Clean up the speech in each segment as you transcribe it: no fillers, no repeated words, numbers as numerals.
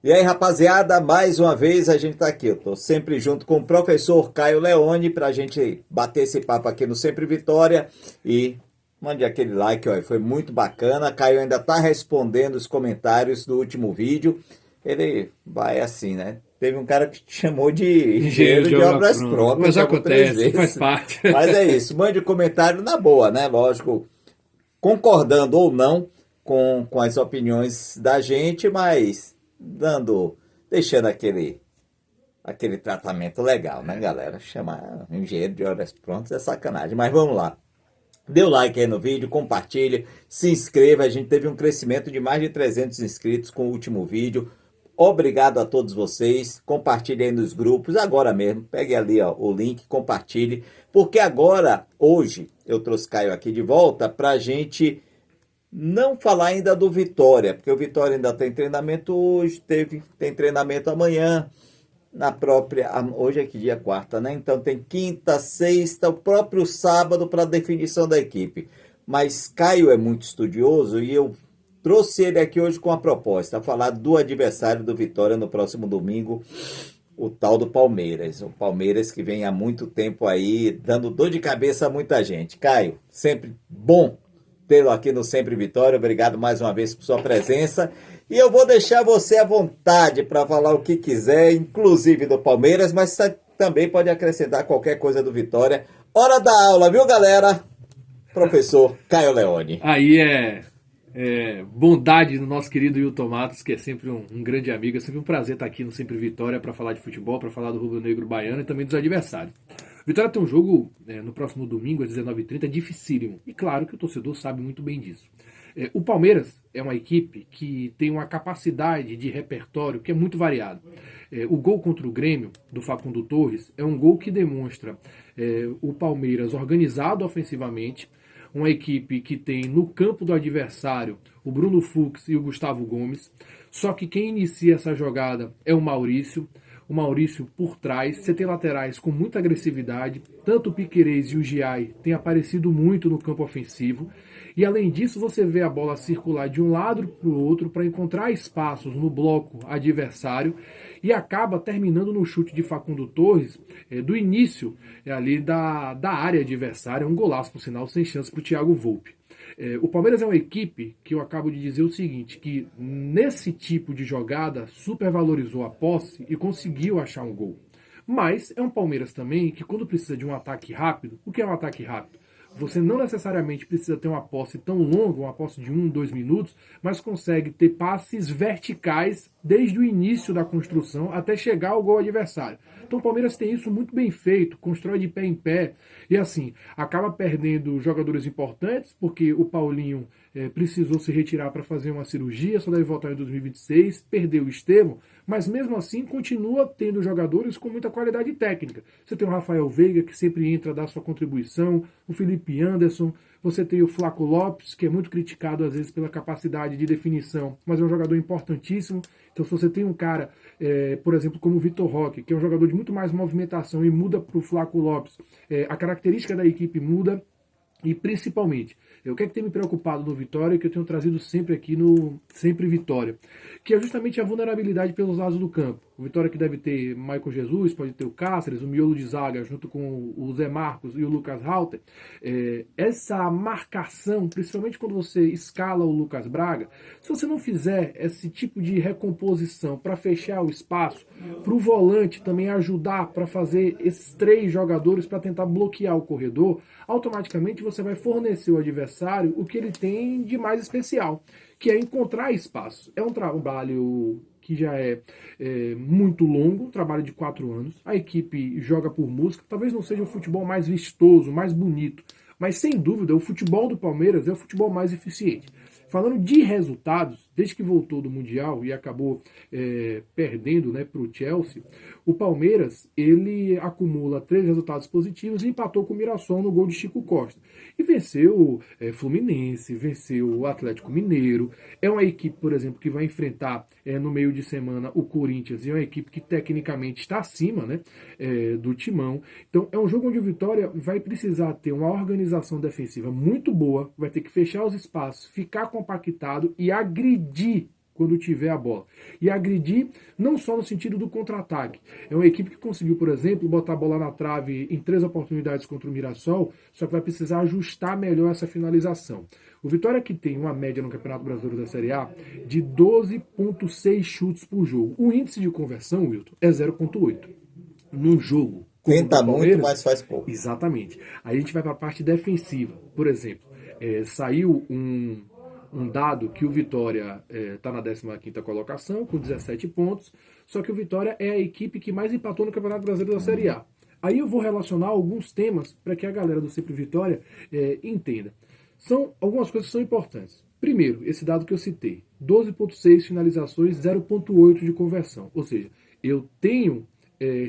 E aí, rapaziada, mais uma vez a gente tá aqui. Eu tô sempre junto com o professor Caio Leone pra gente bater esse papo aqui no Sempre Vitória. E mande aquele like, ó, foi muito bacana. Caio ainda tá respondendo os comentários do último vídeo. Ele vai assim, né? Teve um cara que te chamou de Engenheiro engenheiro de de obra obras pronta. prontas, Mas chamou três acontece, faz vezes. parte. Mas é isso, mande o comentário na boa, né? Lógico, concordando ou não com as opiniões da gente, mas deixando aquele tratamento legal, né, galera? Chamar engenheiro de horas prontas é sacanagem, mas vamos lá. Dê o like aí no vídeo, compartilhe, se inscreva. A gente teve um crescimento de mais de 300 inscritos com o último vídeo. Obrigado a todos vocês. Compartilhe aí nos grupos agora mesmo. Pegue ali ó, o link, compartilhe. Porque agora, hoje, eu trouxe Caio aqui de volta para a gente não falar ainda do Vitória, porque o Vitória ainda tem treinamento hoje, tem treinamento amanhã, na própria. Hoje é que dia quarta, né? Então tem quinta, sexta, o próprio sábado para definição da equipe. Mas Caio é muito estudioso e eu trouxe ele aqui hoje com a proposta, falar do adversário do Vitória no próximo domingo, o tal do Palmeiras. O Palmeiras que vem há muito tempo aí dando dor de cabeça a muita gente. Caio, sempre bom tê-lo aqui no Sempre Vitória. Obrigado mais uma vez por sua presença. E eu vou deixar você à vontade para falar o que quiser, inclusive do Palmeiras, mas também pode acrescentar qualquer coisa do Vitória. Hora da aula, viu, galera? Professor Caio Leone. Aí é bondade do nosso querido Hilton Matos, que é sempre um grande amigo. É sempre um prazer estar aqui no Sempre Vitória para falar de futebol, para falar do rubro-negro baiano e também dos adversários. Vitória tem um jogo no próximo domingo, às 19h30, dificílimo. E claro que o torcedor sabe muito bem disso. O Palmeiras é uma equipe que tem uma capacidade de repertório que é muito variado. O gol contra o Grêmio, do Facundo Torres, é um gol que demonstra o Palmeiras organizado ofensivamente, uma equipe que tem no campo do adversário o Bruno Fux e o Gustavo Gomes, só que quem inicia essa jogada é o Maurício por trás, você tem laterais com muita agressividade, tanto o Piquerez e o Giai têm aparecido muito no campo ofensivo, e além disso você vê a bola circular de um lado para o outro para encontrar espaços no bloco adversário, e acaba terminando no chute de Facundo Torres, do início ali da área adversária, um golaço por sinal, sem chance para o Thiago Volpe. O Palmeiras é uma equipe que eu acabo de dizer o seguinte, que nesse tipo de jogada supervalorizou a posse e conseguiu achar um gol. Mas é um Palmeiras também que quando precisa de um ataque rápido, o que é um ataque rápido? Você não necessariamente precisa ter uma posse tão longa, uma posse de 1, 2 minutos, mas consegue ter passes verticais desde o início da construção até chegar ao gol adversário. Então o Palmeiras tem isso muito bem feito, constrói de pé em pé e assim, acaba perdendo jogadores importantes, porque o Paulinho precisou se retirar para fazer uma cirurgia, só deve voltar em 2026, perdeu o Estevão, mas mesmo assim continua tendo jogadores com muita qualidade técnica. Você tem o Rafael Veiga, que sempre entra a dar sua contribuição, o Felipe Anderson, você tem o Flaco Lopes, que é muito criticado às vezes pela capacidade de definição, mas é um jogador importantíssimo. Então se você tem um cara, por exemplo, como o Vitor Roque, que é um jogador de muito mais movimentação e muda para o Flaco Lopes, a característica da equipe muda. E principalmente, o que é que tem me preocupado no Vitória, que eu tenho trazido sempre aqui no Sempre Vitória, que é justamente a vulnerabilidade pelos lados do campo. O Vitória que deve ter Michael Jesus, pode ter o Cáceres, o miolo de zaga junto com o Zé Marcos e o Lucas Halter. Essa marcação, principalmente quando você escala o Lucas Braga, se você não fizer esse tipo de recomposição para fechar o espaço, para o volante também ajudar para fazer esses três jogadores para tentar bloquear o corredor, automaticamente você vai fornecer ao adversário o que ele tem de mais especial, que é encontrar espaço. É um trabalho que já é muito longo, trabalho de 4 anos. A equipe joga por música, talvez não seja o futebol mais vistoso, mais bonito, mas sem dúvida o futebol do Palmeiras é o futebol mais eficiente. Falando de resultados, desde que voltou do Mundial e acabou perdendo, né, para o Chelsea, o Palmeiras ele acumula 3 resultados positivos e empatou com o Mirassol no gol de Chico Costa. E venceu Fluminense, venceu o Atlético Mineiro. É uma equipe, por exemplo, que vai enfrentar no meio de semana o Corinthians, e é uma equipe que tecnicamente está acima, né, do Timão. Então é um jogo onde o Vitória vai precisar ter uma organização defensiva muito boa, vai ter que fechar os espaços, ficar compactado e agredir quando tiver a bola. E agredir não só no sentido do contra-ataque. É uma equipe que conseguiu, por exemplo, botar a bola na trave em 3 oportunidades contra o Mirassol, só que vai precisar ajustar melhor essa finalização. O Vitória que tem uma média no Campeonato Brasileiro da Série A de 12,6 chutes por jogo. O índice de conversão, Wilton, é 0,8. Num jogo como o do Tenta muito, Palmeiras, mas faz pouco. exatamente. Aí a gente vai para a parte defensiva. Por exemplo, saiu um dado que o Vitória está na 15ª colocação, com 17 pontos, só que o Vitória é a equipe que mais empatou no Campeonato Brasileiro da Série A. Aí eu vou relacionar alguns temas para que a galera do Sempre Vitória entenda. São algumas coisas que são importantes. Primeiro, esse dado que eu citei, 12,6 finalizações, 0,8 de conversão. Ou seja, eu tenho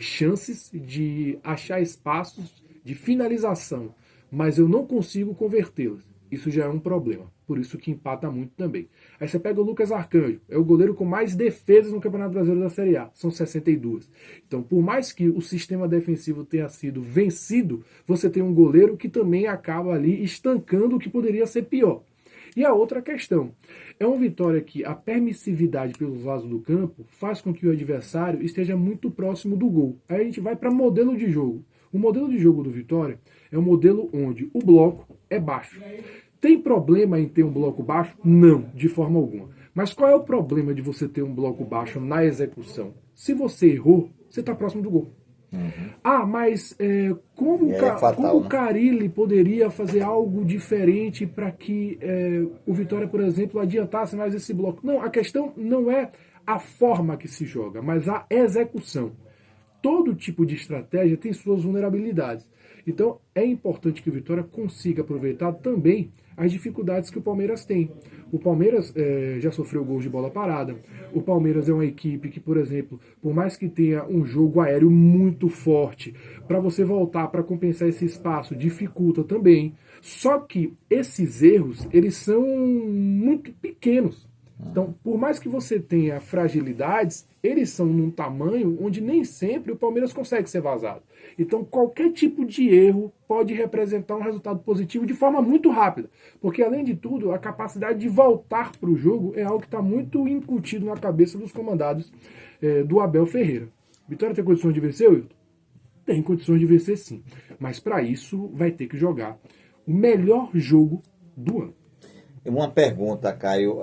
chances de achar espaços de finalização, mas eu não consigo convertê-las. Isso já é um problema, por isso que empata muito também. Aí você pega o Lucas Arcanjo, é o goleiro com mais defesas no Campeonato Brasileiro da Série A, são 62. Então, por mais que o sistema defensivo tenha sido vencido, você tem um goleiro que também acaba ali estancando o que poderia ser pior. E a outra questão, é uma Vitória que a permissividade pelos lados do campo faz com que o adversário esteja muito próximo do gol. Aí a gente vai para modelo de jogo. O modelo de jogo do Vitória é um modelo onde o bloco é baixo. Tem problema em ter um bloco baixo? Não, de forma alguma. Mas qual é o problema de você ter um bloco baixo na execução? Se você errou, você está próximo do gol. Mas como o Carille poderia fazer algo diferente para que o Vitória, por exemplo, adiantasse mais esse bloco? Não, a questão não é a forma que se joga, mas a execução. Todo tipo de estratégia tem suas vulnerabilidades. Então é importante que o Vitória consiga aproveitar também as dificuldades que o Palmeiras tem. O Palmeiras já sofreu gols de bola parada. O Palmeiras é uma equipe que, por exemplo, por mais que tenha um jogo aéreo muito forte, para você voltar para compensar esse espaço dificulta também. Só que esses erros, eles são muito pequenos. Então, por mais que você tenha fragilidades, eles são num tamanho onde nem sempre o Palmeiras consegue ser vazado. Então, qualquer tipo de erro pode representar um resultado positivo de forma muito rápida. Porque, além de tudo, a capacidade de voltar para o jogo é algo que está muito incutido na cabeça dos comandados do Abel Ferreira. Vitória tem condições de vencer, Wilton? Tem condições de vencer, sim. Mas, para isso, vai ter que jogar o melhor jogo do ano. Uma pergunta, Caio.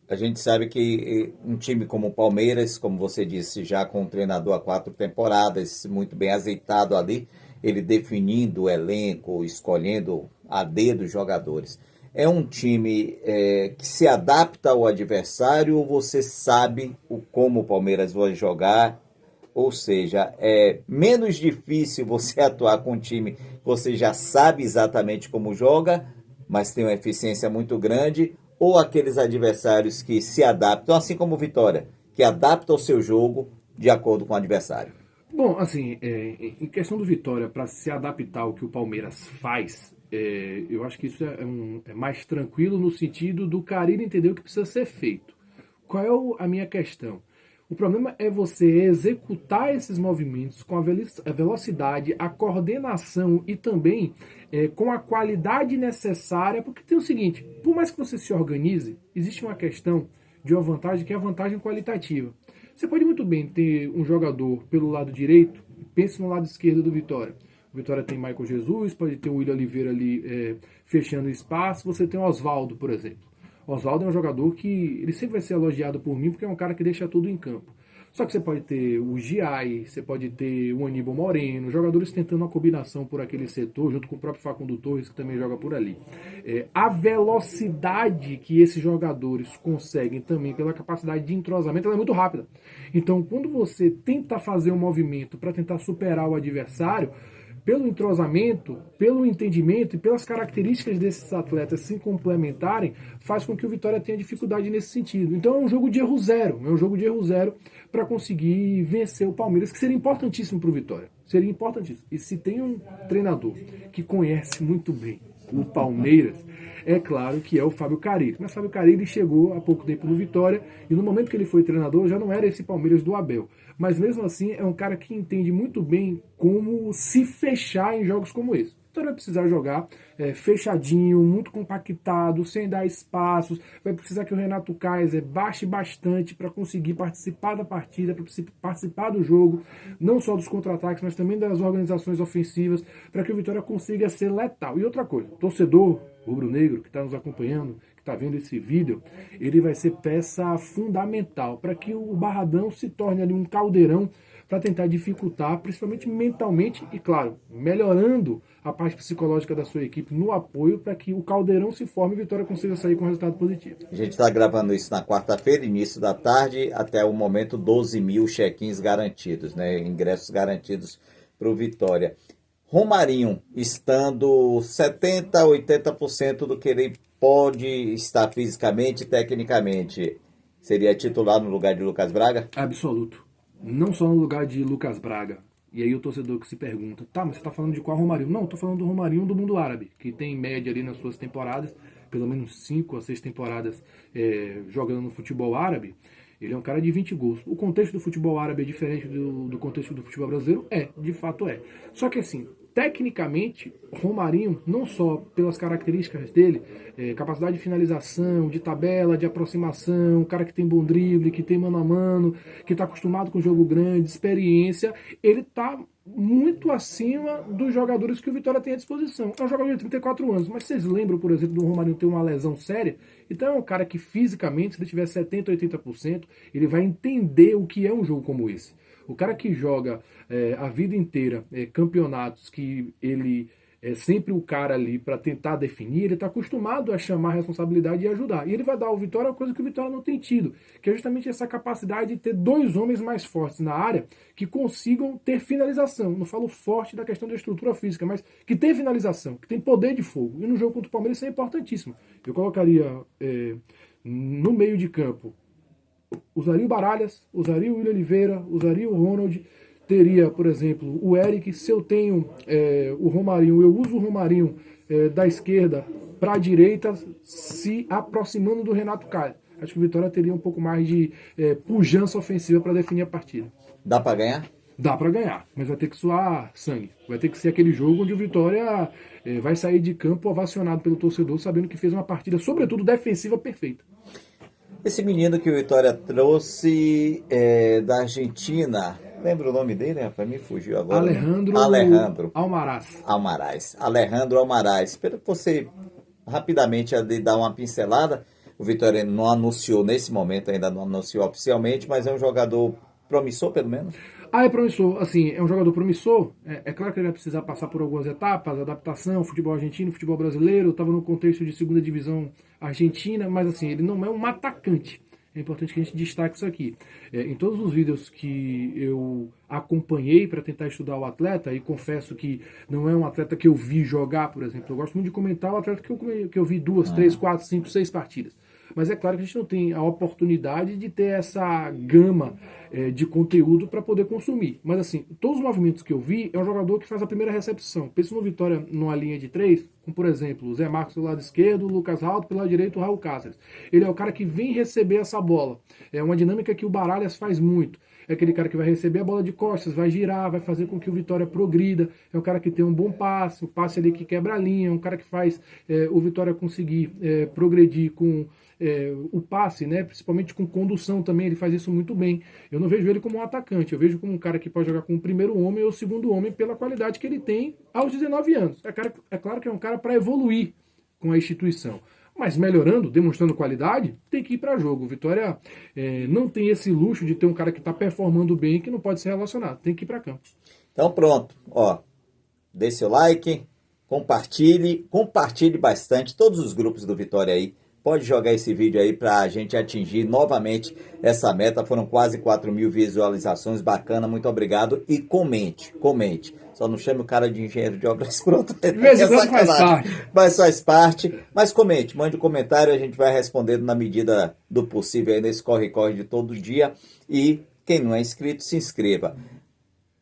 A gente sabe que um time como o Palmeiras, como você disse, já com um treinador há 4 temporadas, muito bem azeitado ali, ele definindo o elenco, escolhendo a dedo os jogadores. É um time que se adapta ao adversário ou você sabe como o Palmeiras vai jogar? Ou seja, é menos difícil você atuar com um time que você já sabe exatamente como joga, mas tem uma eficiência muito grande, ou aqueles adversários que se adaptam, assim como o Vitória, que adapta o seu jogo de acordo com o adversário? Bom, assim, em questão do Vitória, para se adaptar ao que o Palmeiras faz, eu acho que isso é mais tranquilo no sentido do Carille entender o que precisa ser feito. Qual é a minha questão? O problema é você executar esses movimentos com a velocidade, a coordenação e também com a qualidade necessária, porque tem o seguinte, por mais que você se organize, existe uma questão de uma vantagem que é a vantagem qualitativa. Você pode muito bem ter um jogador pelo lado direito, pense no lado esquerdo do Vitória. O Vitória tem Michael Jesus, pode ter o William Oliveira ali fechando espaço, você tem o Oswaldo, por exemplo. O Oswaldo é um jogador que ele sempre vai ser elogiado por mim porque é um cara que deixa tudo em campo. Só que você pode ter o Giai, você pode ter o Aníbal Moreno, jogadores tentando uma combinação por aquele setor, junto com o próprio Facundo Torres, que também joga por ali. A velocidade que esses jogadores conseguem também, pela capacidade de entrosamento, ela é muito rápida. Então, quando você tenta fazer um movimento para tentar superar o adversário, pelo entrosamento, pelo entendimento e pelas características desses atletas se complementarem, faz com que o Vitória tenha dificuldade nesse sentido. Então é um jogo de erro zero, para conseguir vencer o Palmeiras, que seria importantíssimo para o Vitória. Seria importantíssimo. E se tem um treinador que conhece muito bem o Palmeiras, é claro que é o Fábio Carille. Mas o Fábio Carille chegou há pouco tempo no Vitória e no momento que ele foi treinador já não era esse Palmeiras do Abel. Mas mesmo assim é um cara que entende muito bem como se fechar em jogos como esse. Vitória vai precisar jogar fechadinho, muito compactado, sem dar espaços. Vai precisar que o Renato Kaiser baixe bastante para conseguir participar da partida, para participar do jogo, não só dos contra-ataques, mas também das organizações ofensivas, para que o Vitória consiga ser letal. E outra coisa, torcedor rubro-negro que está nos acompanhando, que está vendo esse vídeo, ele vai ser peça fundamental para que o Barradão se torne ali um caldeirão para tentar dificultar, principalmente mentalmente e, claro, melhorando a parte psicológica da sua equipe no apoio para que o caldeirão se forme e a Vitória consiga sair com resultado positivo. A gente está gravando isso na quarta-feira, início da tarde, até o momento 12 mil check-ins garantidos, né? Ingressos garantidos para o Vitória. Romarinho estando 70%, 80% do que ele pode estar fisicamente e tecnicamente, seria titular no lugar de Lucas Braga? Absoluto. Não só no lugar de Lucas Braga. E aí o torcedor que se pergunta, tá, mas você está falando de qual Romarinho? Não, estou falando do Romarinho do mundo árabe, que tem em média ali nas suas temporadas, pelo menos 5 a 6 temporadas jogando no futebol árabe. Ele é um cara de 20 gols. O contexto do futebol árabe é diferente do contexto do futebol brasileiro? De fato é. Só que assim, tecnicamente, Romarinho, não só pelas características dele, capacidade de finalização, de tabela, de aproximação, cara que tem bom drible, que tem mano a mano, que está acostumado com jogo grande, experiência, ele está muito acima dos jogadores que o Vitória tem à disposição. É um jogador de 34 anos, mas vocês lembram, por exemplo, do Romarinho ter uma lesão séria? Então é um cara que fisicamente, se ele tiver 70%, 80%, ele vai entender o que é um jogo como esse. O cara que joga a vida inteira campeonatos que ele é sempre o cara ali para tentar definir, ele está acostumado a chamar a responsabilidade e ajudar. E ele vai dar ao Vitória uma coisa que o Vitória não tem tido, que é justamente essa capacidade de ter dois homens mais fortes na área que consigam ter finalização. Não falo forte da questão da estrutura física, mas que tem finalização, que tem poder de fogo. E no jogo contra o Palmeiras isso é importantíssimo. Eu colocaria no meio de campo, usaria o Baralhas, usaria o William Oliveira, usaria o Ronald, teria, por exemplo, o Eric. Se eu tenho o Romarinho, eu uso o Romarinho da esquerda para a direita, se aproximando do Renato Kaiser. Acho que o Vitória teria um pouco mais de pujança ofensiva para definir a partida. Dá para ganhar? Dá para ganhar, mas vai ter que suar sangue. Vai ter que ser aquele jogo onde o Vitória vai sair de campo ovacionado pelo torcedor, sabendo que fez uma partida, sobretudo defensiva, perfeita. Esse menino que o Vitória trouxe da Argentina, lembra o nome dele, rapaz? Me fugiu agora. Alejandro Almaraz. Alejandro Almaraz. Espero que você rapidamente dar uma pincelada. O Vitória não anunciou nesse momento, ainda não anunciou oficialmente, mas é um jogador promissor, pelo menos. É promissor. Assim, é um jogador promissor. É claro que ele vai precisar passar por algumas etapas, adaptação, futebol argentino, futebol brasileiro. Estava no contexto de segunda divisão argentina, mas assim, ele não é um atacante. É importante que a gente destaque isso aqui. Em todos os vídeos que eu acompanhei para tentar estudar o atleta, e confesso que não é um atleta que eu vi jogar, por exemplo. Eu gosto muito de comentar o atleta que eu vi 2, 3, 4, 5, 6 partidas. Mas é claro que a gente não tem a oportunidade de ter essa gama de conteúdo para poder consumir. Mas assim, todos os movimentos que eu vi, é um jogador que faz a primeira recepção. Pensa no Vitória numa linha de 3, como por exemplo, o Zé Marcos do lado esquerdo, o Lucas Alto pelo lado direito, o Raul Cáceres. Ele é o cara que vem receber essa bola. É uma dinâmica que o Baralhas faz muito. É aquele cara que vai receber a bola de costas, vai girar, vai fazer com que o Vitória progrida. É um cara que tem um bom passe, o passe ali que quebra a linha, é um cara que faz o Vitória conseguir progredir com o passe, né? Principalmente com condução também, ele faz isso muito bem. Eu não vejo ele como um atacante, eu vejo como um cara que pode jogar como o primeiro homem ou o segundo homem pela qualidade que ele tem aos 19 anos. É claro que é um cara para evoluir com a instituição. Mas melhorando, demonstrando qualidade, tem que ir para jogo. O Vitória não tem esse luxo de ter um cara que está performando bem e que não pode ser relacionado. Tem que ir para campo. Então pronto, dê seu like, compartilhe bastante todos os grupos do Vitória aí. Pode jogar esse vídeo aí para a gente atingir novamente essa meta. Foram quase 4 mil visualizações, bacana, muito obrigado. E comente. Só não chame o cara de engenheiro de obras prontas. De vez em quando faz parte. Mas faz parte. Mas comente, mande um comentário, a gente vai respondendo na medida do possível aí nesse corre-corre de todo dia. E quem não é inscrito, se inscreva.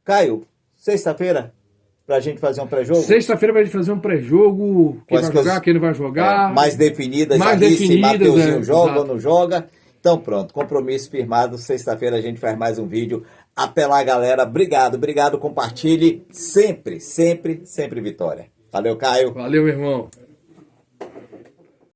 Caio, sexta-feira, pra gente fazer um pré-jogo? Sexta-feira pra gente fazer um pré-jogo. Quem vai jogar, quem não vai jogar. Mais definidas ali, se Mateuzinho joga ou não joga. Então pronto, compromisso firmado. Sexta-feira a gente faz mais um vídeo. Até lá, galera. Obrigado. Compartilhe sempre Vitória. Valeu, Caio. Valeu, meu irmão.